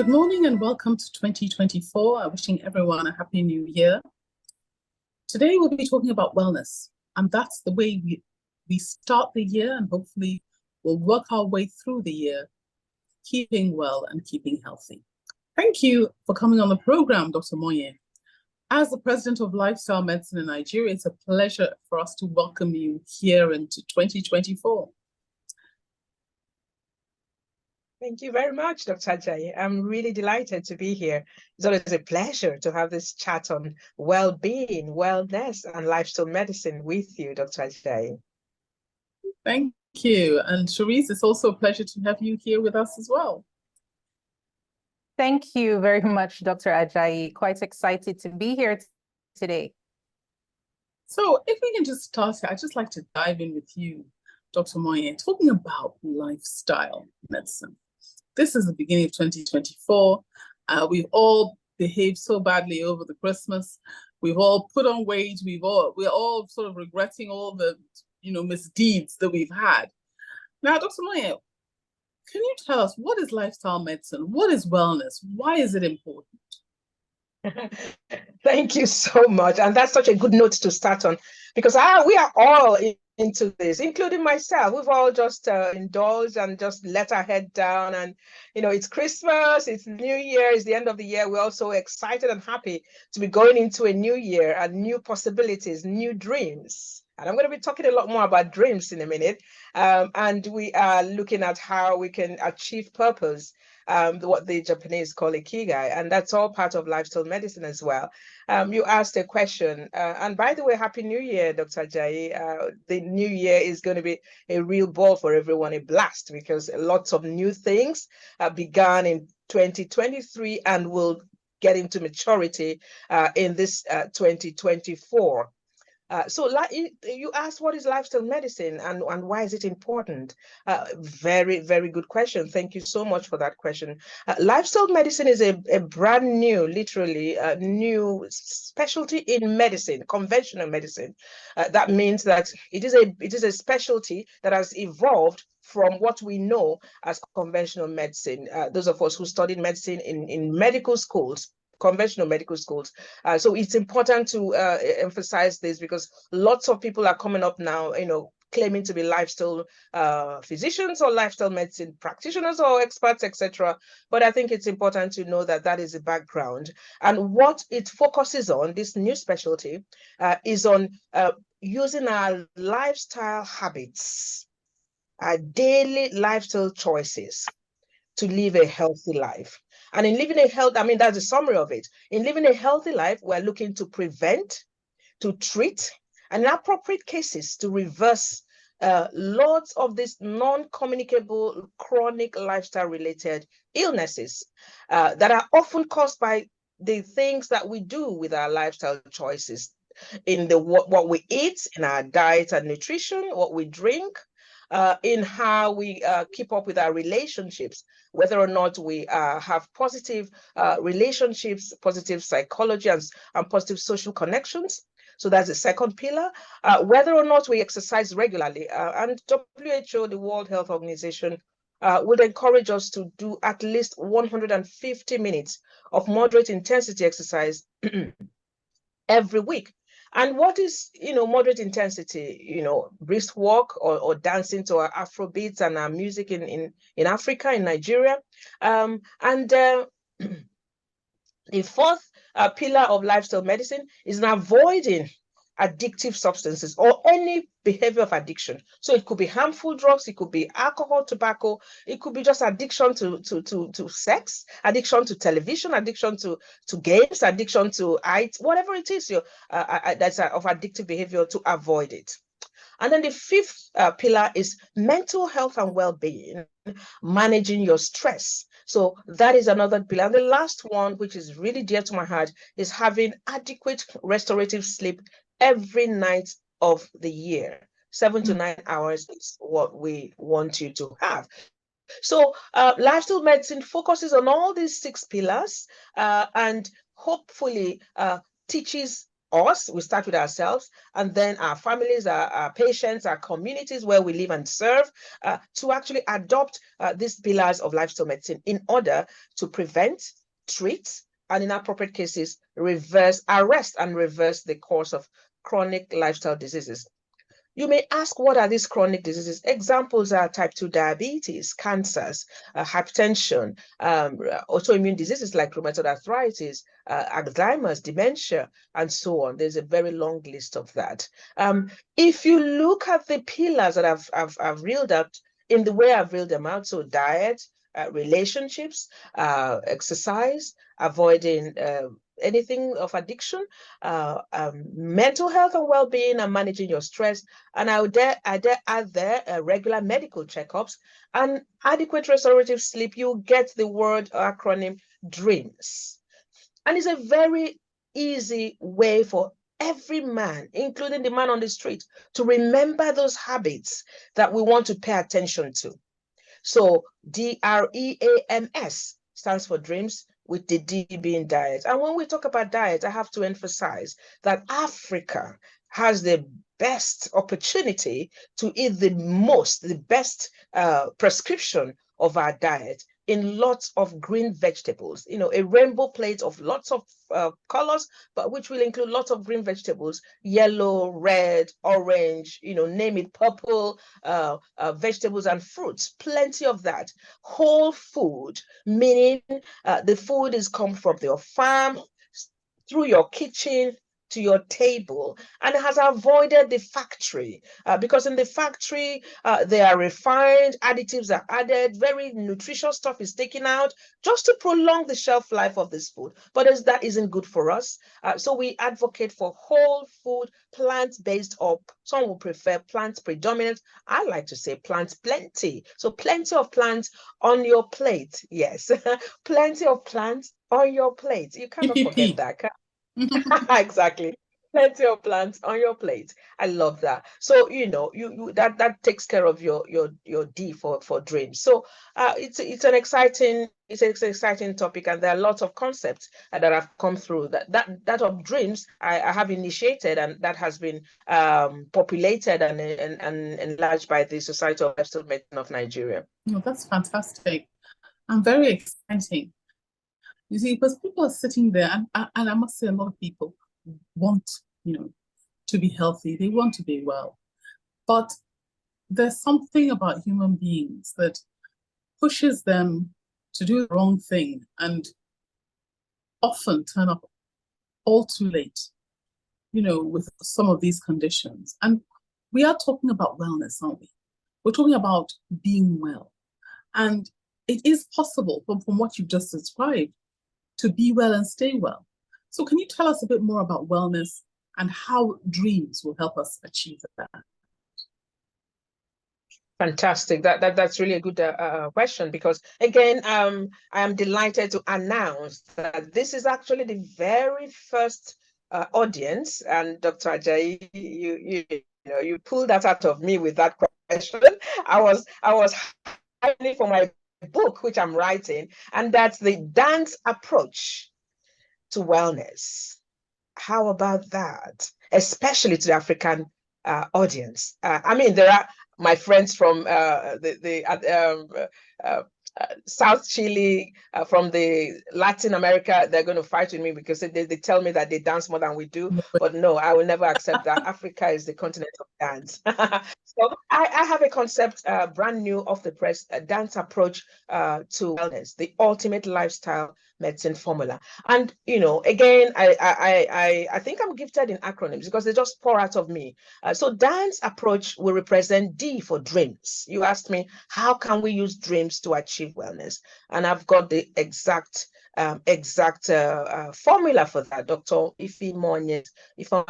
Good morning and welcome to 2024. I'm wishing everyone a happy new year. Today we'll be talking about wellness, and that's the way we start the year, and hopefully we'll work our way through the year, keeping well and keeping healthy. Thank you for coming on the program, Dr. Monye. As the president of Lifestyle Medicine in Nigeria, it's a pleasure for us to welcome you here into 2024. Thank you very much, Dr. Ajayi. I'm really delighted to be here. It's always a pleasure to have this chat on well-being, wellness, and lifestyle medicine with you, Dr. Ajayi. Thank you. And Sherese, it's also a pleasure to have you here with us as well. Thank you very much, Dr. Ajayi. Quite excited to be here today. So if we can just start, I'd just like to dive in with you, Dr. Monye, talking about lifestyle medicine. This is the beginning of 2024. We've all behaved so badly over the Christmas. We've all put on weight. We're all sort of regretting all the, misdeeds that we've had. Now, Dr. Monye, can you tell us, what is lifestyle medicine? What is wellness? Why is it important? Thank you so much. And that's such a good note to start on, because we are all into this, including myself. We've all just indulged and just let our head down. And, it's Christmas, it's New Year, it's the end of the year. We're also excited and happy to be going into a new year and new possibilities, new dreams. And I'm going to be talking a lot more about dreams in a minute. And we are looking at how we can achieve purpose, what the Japanese call ikigai, and that's all part of lifestyle medicine as well. You asked a question, and by the way, Happy New Year, Dr. Ajayi. The new year is going to be a real ball for everyone, a blast, because lots of new things began in 2023 and will get into maturity in this 2024. So you asked, what is lifestyle medicine and why is it important? Very, very good question. Thank you so much for that question. Lifestyle medicine is a brand new, literally new specialty in medicine, conventional medicine. That means that it is a specialty that has evolved from what we know as conventional medicine. Those of us who studied medicine in medical schools, conventional medical schools. So it's important to emphasize this, because lots of people are coming up now, claiming to be lifestyle physicians or lifestyle medicine practitioners or experts, etc. But I think it's important to know that that is the background. And what it focuses on, this new specialty, is on using our lifestyle habits, our daily lifestyle choices to live a healthy life. And in living a health, that's a summary of it. In living a healthy life, we're looking to prevent, to treat, and in appropriate cases, to reverse lots of these non-communicable chronic lifestyle-related illnesses that are often caused by the things that we do with our lifestyle choices, in what we eat, in our diet and nutrition, what we drink, in how we keep up with our relationships, whether or not we have positive relationships, positive psychology, and positive social connections. So that's the second pillar. Whether or not we exercise regularly. And WHO, the World Health Organization, would encourage us to do at least 150 minutes of moderate intensity exercise every week. And what is, moderate intensity? Brisk walk or dancing to our Afro beats and our music in Africa, in Nigeria. The fourth pillar of lifestyle medicine is in avoiding addictive substances or any behavior of addiction. So it could be harmful drugs, it could be alcohol, tobacco, it could be just addiction to sex, addiction to television, addiction to games, addiction to whatever it is that's of addictive behavior, to avoid it. And then the fifth pillar is mental health and well-being, managing your stress. So that is another pillar. And the last one, which is really dear to my heart, is having adequate restorative sleep every night of the year. 7 to 9 hours is what we want you to have. So lifestyle medicine focuses on all these 6 pillars and hopefully teaches us, we start with ourselves, and then our families, our patients, our communities where we live and serve, to actually adopt these pillars of lifestyle medicine in order to prevent, treat, and in appropriate cases, arrest and reverse the course of chronic lifestyle diseases. You may ask, what are these chronic diseases? Examples are type 2 diabetes, cancers, hypertension, autoimmune diseases like rheumatoid arthritis, Alzheimer's, dementia, and so on. There's a very long list of that. If you look at the pillars that I've reeled out in the way I've reeled them out, so diet, relationships, exercise, avoiding anything of addiction, mental health and well-being, and managing your stress. And I dare add there regular medical checkups and adequate restorative sleep. You get the word acronym DREAMS. And it's a very easy way for every man, including the man on the street, to remember those habits that we want to pay attention to. So DREAMS stands for DREAMS, with the D being diet. And when we talk about diet, I have to emphasize that Africa has the best opportunity to eat the best prescription of our diet in lots of green vegetables, a rainbow plate of lots of colors, but which will include lots of green vegetables, yellow, red, orange, name it, purple, vegetables and fruits, plenty of that. Whole food, meaning the food is come from your farm, through your kitchen, to your table, and has avoided the factory, because in the factory they are refined, additives are added, very nutritious stuff is taken out just to prolong the shelf life of this food. But that isn't good for us. So we advocate for whole food, plant-based, or some will prefer plant predominant. I like to say plant plenty. So plenty of plants on your plate. Yes, plenty of plants on your plate. You cannot forget that. Exactly. Plenty of plants on your plate. I love that. So that takes care of your D for dreams. So it's an exciting topic, and there are lots of concepts that have come through that of dreams. I have initiated, and that has been populated and enlarged by the Society of Lifestyle Medicine of Nigeria. Oh, that's fantastic and very exciting. You see, because people are sitting there, and I must say a lot of people want, to be healthy. They want to be well. But there's something about human beings that pushes them to do the wrong thing and often turn up all too late, with some of these conditions. And we are talking about wellness, aren't we? We're talking about being well. And it is possible from what you've just described to be well and stay well. So can you tell us a bit more about wellness and how dreams will help us achieve that? Fantastic. That's really a good question, because again, I am delighted to announce that this is actually the very first audience. And Dr. Ajayi, you pulled that out of me with that question. I was hiding for my book, which I'm writing, and that's the dance approach to wellness. How about that? Especially to the African audience. I mean, there are my friends from South Chile, from the Latin America. They're going to fight with me because they tell me that they dance more than we do. But no, I will never accept that. Africa is the continent of dance. So I have a concept, brand new off the press, a dance approach to wellness, the ultimate lifestyle medicine formula. And again, I think I'm gifted in acronyms because they just pour out of me. So dance approach will represent D for dreams. You asked me, how can we use dreams to achieve wellness? And I've got the exact formula for that. Dr. Ifeoma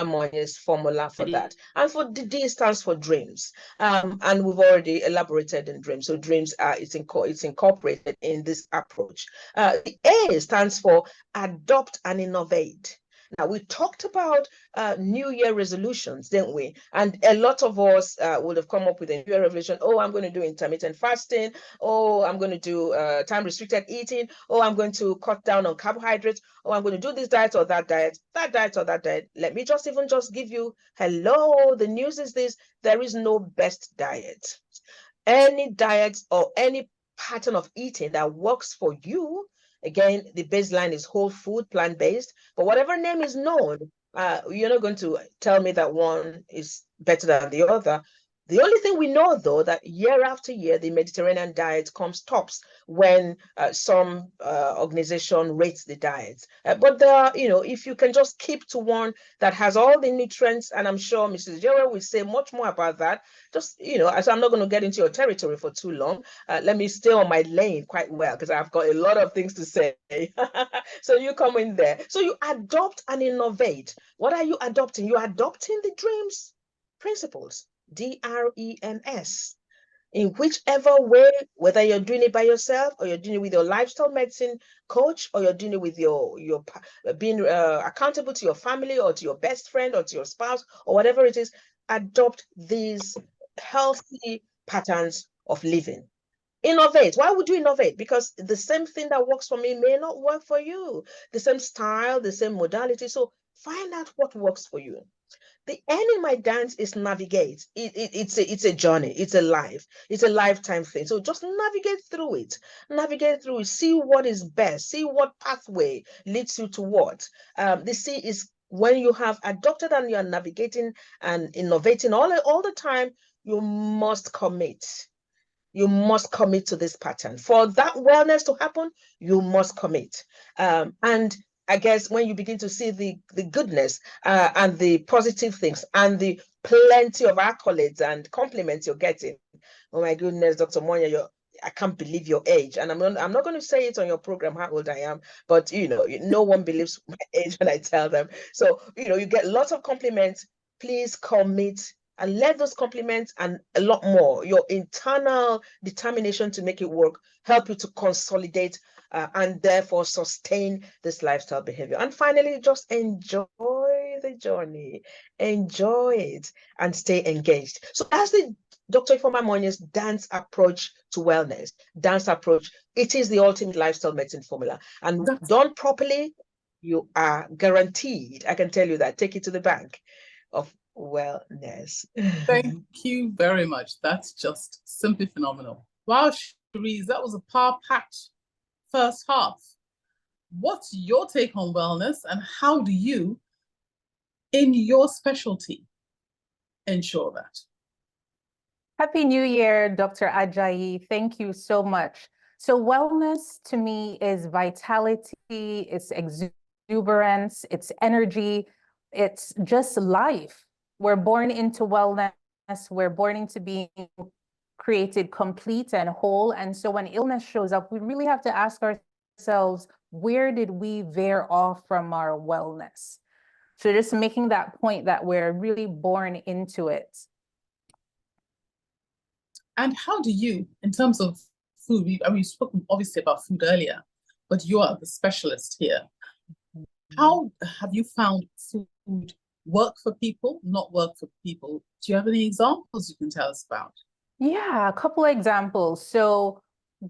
Monye's formula for that. And for the D stands for dreams. And we've already elaborated in dreams. So dreams it's incorporated in this approach. The A stands for adopt and innovate. Now, we talked about New Year resolutions, didn't we? And a lot of us would have come up with a New Year resolution. Oh, I'm going to do intermittent fasting. Oh, I'm going to do time-restricted eating. Oh, I'm going to cut down on carbohydrates. Oh, I'm going to do this diet or that diet, or that diet. Let me just give you, hello, the news is this: there is no best diet. Any diet or any pattern of eating that works for you, again, the baseline is whole food, plant-based, but whatever name is known, you're not going to tell me that one is better than the other. The only thing we know, though, that year after year, the Mediterranean diet comes tops when some organization rates the diets. But there are, if you can just keep to one that has all the nutrients, and I'm sure Mrs. Ijewere will say much more about that. Just, as I'm not going to get into your territory for too long, let me stay on my lane quite well, because I've got a lot of things to say. So you come in there. So you adopt and innovate. What are you adopting? You're adopting the DREAMS principles. DREMS, in whichever way, whether you're doing it by yourself or you're doing it with your lifestyle medicine coach, or you're doing it with your being accountable to your family or to your best friend or to your spouse or whatever it is, adopt these healthy patterns of living. Innovate. Why would you innovate? Because the same thing that works for me may not work for you. The same style, the same modality. So find out what works for you. The end in my dance is navigate. It's a journey. It's a life. It's a lifetime thing. So just navigate through it. Navigate through it. See what is best. See what pathway leads you to what. The C is when you have adopted and you are navigating and innovating all the time, you must commit. You must commit to this pattern. For that wellness to happen, you must commit. And I guess when you begin to see the goodness and the positive things and the plenty of accolades and compliments you're getting, oh my goodness, Dr. Monye, I can't believe your age. And I'm not going to say it on your program how old I am, but no one believes my age when I tell them. So you get lots of compliments. Please commit and let those compliments and a lot more, your internal determination to make it work, help you to consolidate and therefore sustain this lifestyle behavior. And finally, just enjoy the journey, enjoy it, and stay engaged. So as the Dr. Ifeoma Monye's dance approach to wellness, it is the ultimate lifestyle medicine formula. And done properly, you are guaranteed, I can tell you that, take it to the bank of wellness. Thank you very much. That's just simply phenomenal. Wow, Sherese, that was a power-packed first half. What's your take on wellness, and how do you, in your specialty, ensure that? Happy New Year, Dr. Ajayi. Thank you so much. So wellness to me is vitality, it's exuberance, it's energy, it's just life. We're born into wellness, we're born into being created complete and whole. And so when illness shows up, we really have to ask ourselves, where did we veer off from our wellness? So just making that point that we're really born into it. And how do you, in terms of food, we've spoken obviously about food earlier, but you are the specialist here. How have you found food work for people, not work for people? Do you have any examples you can tell us about? Yeah, a couple of examples. So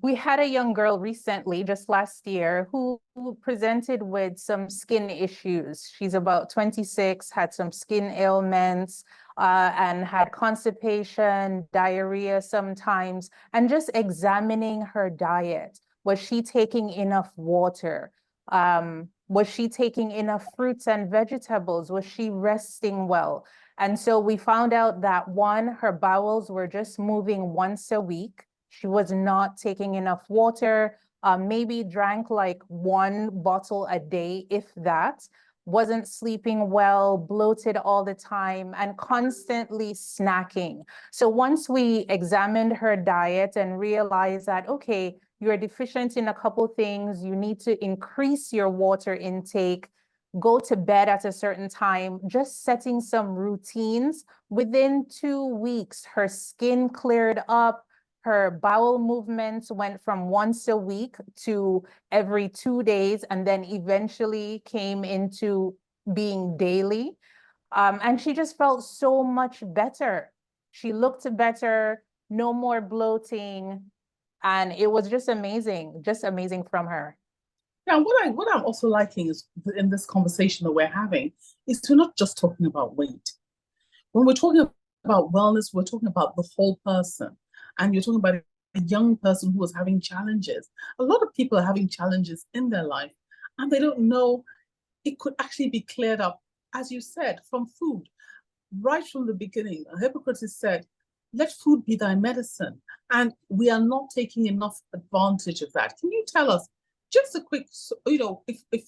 we had a young girl recently, just last year, who presented with some skin issues. She's about 26, had some skin ailments, and had constipation, diarrhea sometimes, and just examining her diet. Was she taking enough water? Was she taking enough fruits and vegetables? Was she resting well? And so we found out that one, her bowels were just moving once a week. She was not taking enough water, maybe drank like 1 bottle a day, if that. Wasn't sleeping well, bloated all the time, and constantly snacking. So once we examined her diet and realized that, okay, you're deficient in a couple things, you need to increase your water intake, go to bed at a certain time, just setting some routines. Within 2 weeks, her skin cleared up, her bowel movements went from once a week to every 2 days, and then eventually came into being daily. And she just felt so much better. She looked better, no more bloating. And it was just amazing from her. Now, what I'm also liking is in this conversation that we're having is we're not just talking about weight. When we're talking about wellness, we're talking about the whole person. And you're talking about a young person who was having challenges. A lot of people are having challenges in their life, and they don't know it could actually be cleared up, as you said, from food. Right from the beginning, Hippocrates said, let food be thy medicine. And we are not taking enough advantage of that. Can you tell us just a quick, if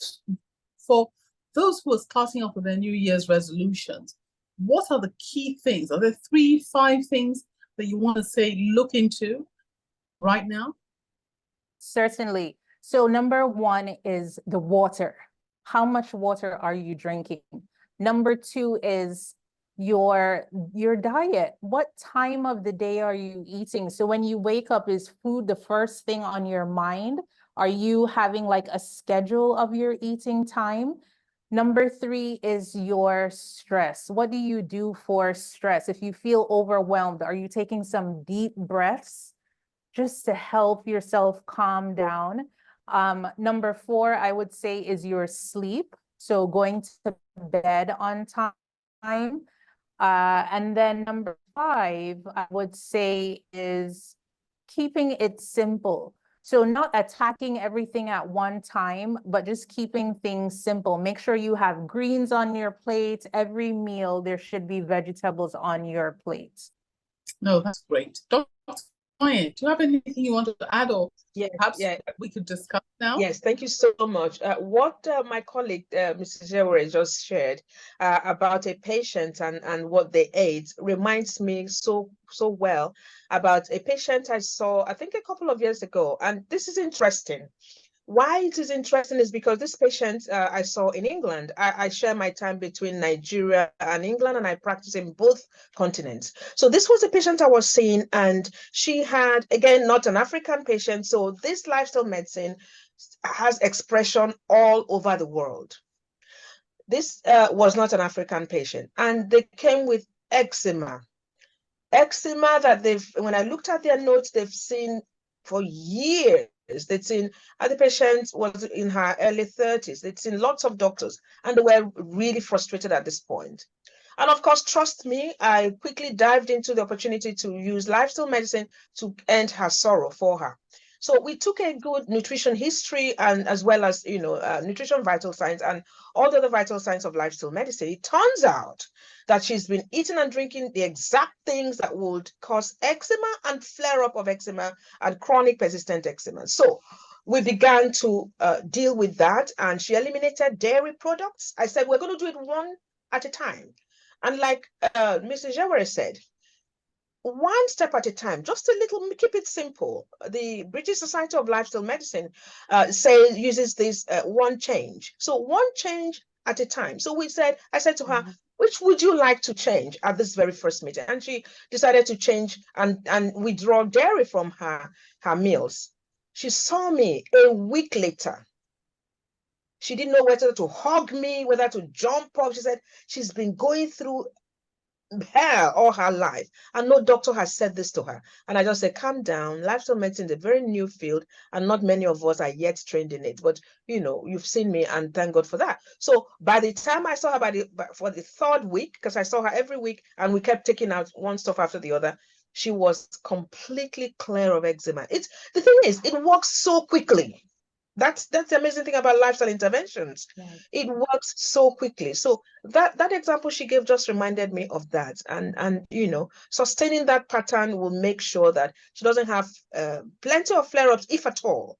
for those who are starting off with their New Year's resolutions, what are the key things? Are there 3, 5 things that you want to say, look into right now? Certainly. So number 1 is the water. How much water are you drinking? Number 2 is your diet. What time of the day are you eating? So when you wake up, is food the first thing on your mind? Are you having like a schedule of your eating time? Number 3 is your stress. What do you do for stress? If you feel overwhelmed, are you taking some deep breaths just to help yourself calm down? Number 4, I would say, is your sleep. So going to bed on time. And then number 5, I would say, is keeping it simple. So not attacking everything at one time, but just keeping things simple. Make sure you have greens on your plate. Every meal, there should be vegetables on your plate. No, that's great. Dr. Monye, do you have anything you want to add, or perhaps we could discuss now? Yes, thank you so much. What my colleague, Mrs. Ijewere, just shared about a patient and what they ate reminds me so well about a patient I saw, I think, a couple of years ago. And this is interesting. Why it is interesting is because this patient I saw in England. I share my time between Nigeria and England, and I practice in both continents. So this was a patient I was seeing, and she had, again, not an African patient. So this lifestyle medicine has expression all over the world. This was not an African patient, and they came with eczema. Eczema that when I looked at their notes, they've seen for years. They'd seen, the patient was in her early 30s. They'd seen lots of doctors, and they were really frustrated at this point. And of course, trust me, I quickly dived into the opportunity to use lifestyle medicine to end her sorrow for her. So we took a good nutrition history, and as well as, nutrition vital signs and all the other vital signs of lifestyle medicine. It turns out that she's been eating and drinking the exact things that would cause eczema and flare-up of eczema and chronic persistent eczema. So we began to deal with that, and she eliminated dairy products. I said, we're going to do it one at a time. And like Mrs. Ijewere said, one step at a time, just a little, keep it simple. The British Society of Lifestyle Medicine uses this one change. So one change at a time. So I said to her, which would you like to change at this very first meeting? And she decided to change and withdraw dairy from her meals. She saw me a week later. She didn't know whether to hug me, whether to jump up. She said she's been going through hell all her life, and no doctor has said this to her. And I just said, calm down. Lifestyle medicine is a very new field, and not many of us are yet trained in it. But you've seen me, and thank God for that. So by the time I saw her for the 3rd week, because I saw her every week, and we kept taking out one stuff after the other, she was completely clear of eczema. The thing is, it works so quickly. That's the amazing thing about lifestyle interventions. Right. It works so quickly. So that example she gave just reminded me of that. And sustaining that pattern will make sure that she doesn't have plenty of flare-ups, if at all.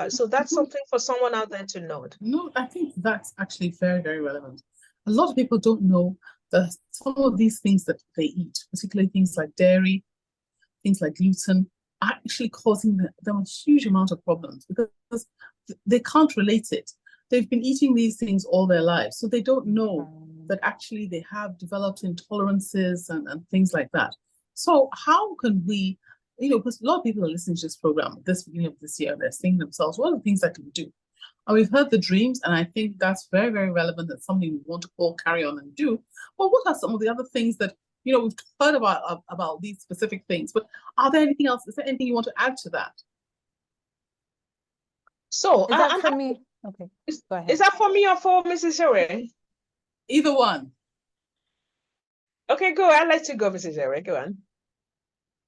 So that's something for someone out there to note. No, I think that's actually very, very relevant. A lot of people don't know that some of these things that they eat, particularly things like dairy, things like gluten, are actually causing them a huge amount of problems because they can't relate it. They've been eating these things all their lives, so they don't know that actually they have developed intolerances and things like that. So how can we, because a lot of people are listening to this program at this beginning of this year, they're saying to themselves, what are the things I can do? And we've heard the dreams, and I think that's very, very relevant. That's something we want to all carry on and do. But what are some of the other things that, you know, we've heard about these specific things, but are there anything else? Is there anything you want to add to that? So Is that for me? Okay, go ahead. Is that for me or for Mrs. Ijewere? Either one. Okay, go. I'll let you go, Mrs. Ijewere. Go on.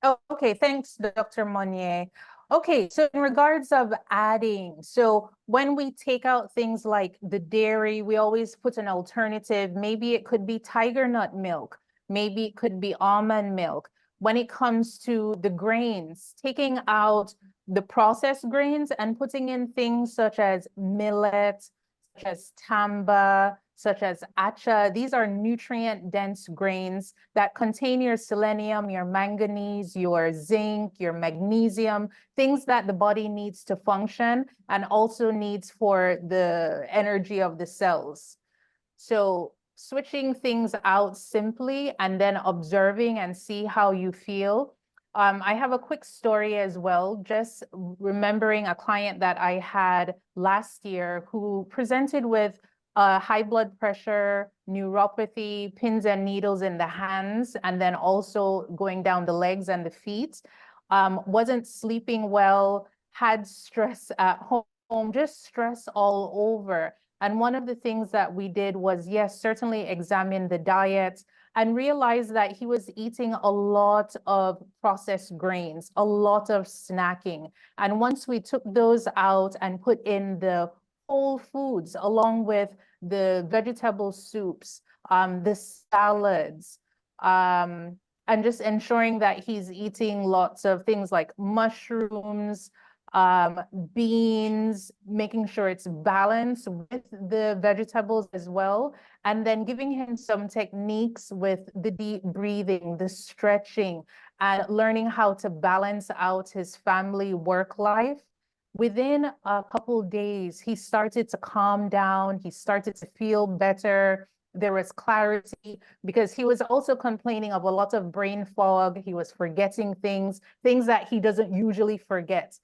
Oh, okay, thanks, Dr. Monye. Okay, so in regards of adding, so when we take out things like the dairy, we always put an alternative. Maybe it could be tiger nut milk. Maybe it could be almond milk. When it comes to the grains, taking out the processed grains and putting in things such as millet, such as tamba, such as acha. These are nutrient-dense grains that contain your selenium, your manganese, your zinc, your magnesium, things that the body needs to function and also needs for the energy of the cells. So switching things out simply and then observing and see how you feel. I have a quick story as well, just remembering a client that I had last year who presented with high blood pressure, neuropathy, pins and needles in the hands, and then also going down the legs and the feet. Wasn't sleeping well, had stress at home, just stress all over. And one of the things that we did was, yes, certainly examine the diet and realize that he was eating a lot of processed grains, a lot of snacking. And once we took those out and put in the whole foods along with the vegetable soups, the salads, and just ensuring that he's eating lots of things like mushrooms, beans, making sure it's balanced with the vegetables as well, and then giving him some techniques with the deep breathing, the stretching, and learning how to balance out his family work life. Within a couple of days, he started to calm down, he started to feel better. There was clarity because he was also complaining of a lot of brain fog. He was forgetting things that he doesn't usually forget.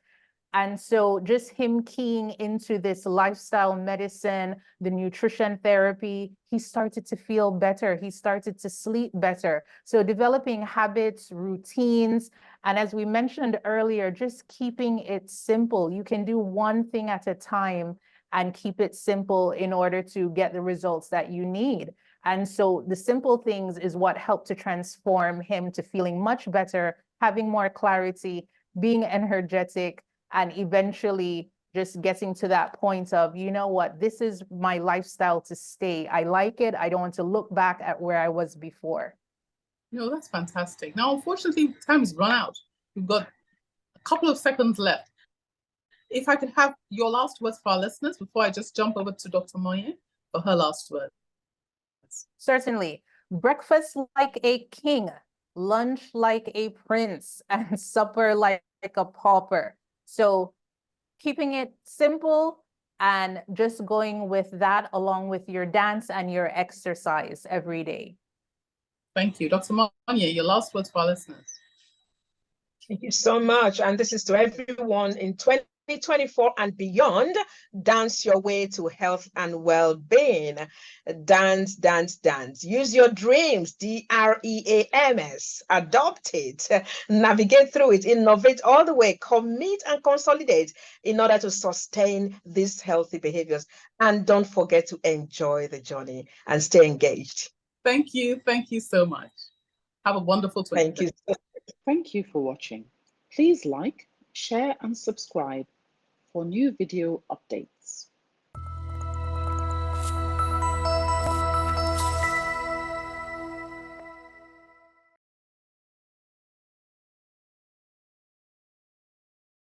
And so just him keying into this lifestyle medicine, the nutrition therapy, he started to feel better. He started to sleep better. So developing habits, routines, and as we mentioned earlier, just keeping it simple. You can do one thing at a time and keep it simple in order to get the results that you need. And so the simple things is what helped to transform him to feeling much better, having more clarity, being energetic, and eventually just getting to that point of, you know what, this is my lifestyle to stay. I like it. I don't want to look back at where I was before. No, that's fantastic. Now, unfortunately, time's run out. We've got a couple of seconds left. If I could have your last words for our listeners before I just jump over to Dr. Monye for her last words. Certainly. Breakfast like a king, lunch like a prince, and supper like a pauper. So keeping it simple and just going with that along with your dance and your exercise every day. Thank you. Dr. Monye, your last words for our listeners. Thank you so much. And this is to everyone in 2024 and beyond. Dance your way to health and well-being. Dance, dance, dance. Use your dreams, DREAMS. Adopt it. Navigate through it. Innovate all the way. Commit and consolidate in order to sustain these healthy behaviors. And don't forget to enjoy the journey and stay engaged. Thank you. Thank you so much. Have a wonderful 2020. Thank you. Thank you for watching. Please like, share and subscribe for new video updates.